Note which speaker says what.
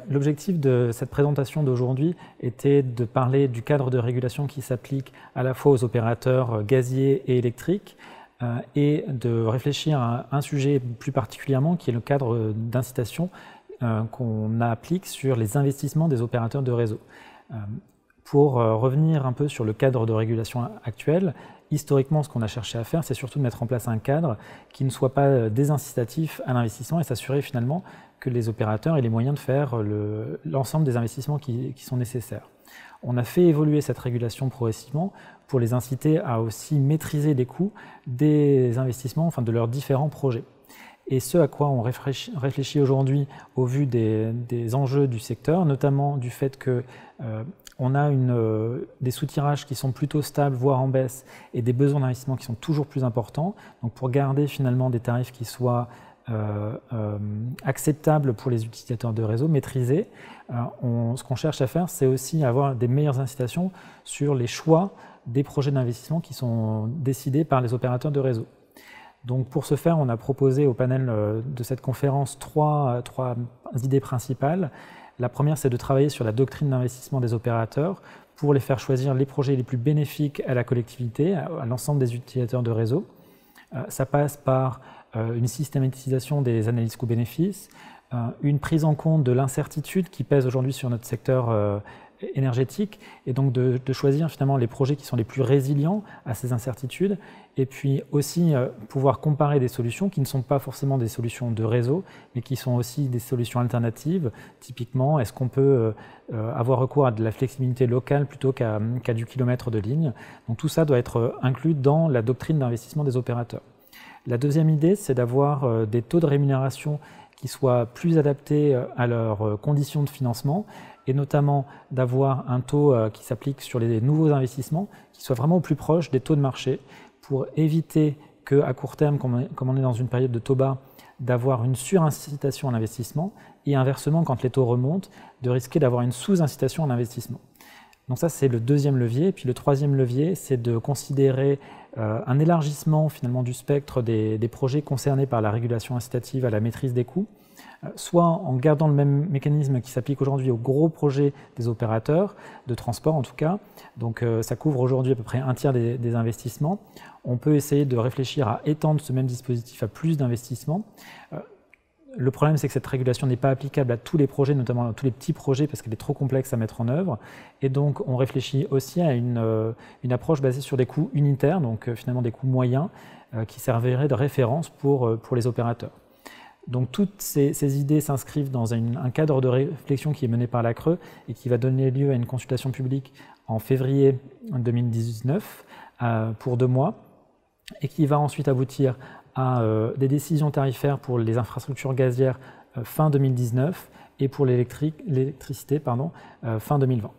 Speaker 1: L'objectif de cette présentation d'aujourd'hui était de parler du cadre de régulation qui s'applique à la fois aux opérateurs gaziers et électriques et de réfléchir à un sujet plus particulièrement qui est le cadre d'incitation qu'on applique sur les investissements des opérateurs de réseau. Pour revenir un peu sur le cadre de régulation actuel, historiquement, ce qu'on a cherché à faire, c'est surtout de mettre en place un cadre qui ne soit pas désincitatif à l'investissement et s'assurer finalement que les opérateurs aient les moyens de faire l'ensemble des investissements qui sont nécessaires. On a fait évoluer cette régulation progressivement pour les inciter à aussi maîtriser les coûts des investissements, enfin de leurs différents projets. Et ce à quoi on réfléchit aujourd'hui au vu des enjeux du secteur, notamment du fait que on a des soutirages qui sont plutôt stables, voire en baisse, et des besoins d'investissement qui sont toujours plus importants. Donc pour garder finalement des tarifs qui soient acceptables pour les utilisateurs de réseau, maîtrisés, ce qu'on cherche à faire, c'est aussi avoir des meilleures incitations sur les choix des projets d'investissement qui sont décidés par les opérateurs de réseau. Donc pour ce faire, on a proposé au panel de cette conférence trois idées principales. La première, c'est de travailler sur la doctrine d'investissement des opérateurs pour les faire choisir les projets les plus bénéfiques à la collectivité, à l'ensemble des utilisateurs de réseau. Ça passe par une systématisation des analyses coûts-bénéfices, une prise en compte de l'incertitude qui pèse aujourd'hui sur notre secteur énergétique et donc de choisir finalement les projets qui sont les plus résilients à ces incertitudes et puis aussi pouvoir comparer des solutions qui ne sont pas forcément des solutions de réseau mais qui sont aussi des solutions alternatives. Typiquement, est-ce qu'on peut avoir recours à de la flexibilité locale plutôt qu'à du kilomètre de ligne? Donc tout ça doit être inclus dans la doctrine d'investissement des opérateurs. La deuxième idée, c'est d'avoir des taux de rémunération qui soient plus adaptés à leurs conditions de financement et notamment d'avoir un taux qui s'applique sur les nouveaux investissements qui soit vraiment au plus proche des taux de marché pour éviter qu'à court terme, comme on est dans une période de taux bas, d'avoir une surincitation à l'investissement et inversement, quand les taux remontent, de risquer d'avoir une sous-incitation à l'investissement. Donc ça, c'est le deuxième levier. Et puis le troisième levier, c'est de considérer un élargissement finalement du spectre des projets concernés par la régulation incitative à la maîtrise des coûts, soit en gardant le même mécanisme qui s'applique aujourd'hui aux gros projets des opérateurs, de transport en tout cas. Donc ça couvre aujourd'hui à peu près un tiers des investissements. On peut essayer de réfléchir à étendre ce même dispositif à plus d'investissements. Le problème, c'est que cette régulation n'est pas applicable à tous les projets, notamment à tous les petits projets, parce qu'elle est trop complexe à mettre en œuvre. Et donc, on réfléchit aussi à une approche basée sur des coûts unitaires, donc finalement des coûts moyens, qui serviraient de référence pour les opérateurs. Donc, toutes ces idées s'inscrivent dans un cadre de réflexion qui est mené par la CRE et qui va donner lieu à une consultation publique en février 2019 pour 2 mois et qui va ensuite aboutir à des décisions tarifaires pour les infrastructures gazières fin 2019 et pour l'électricité fin 2020.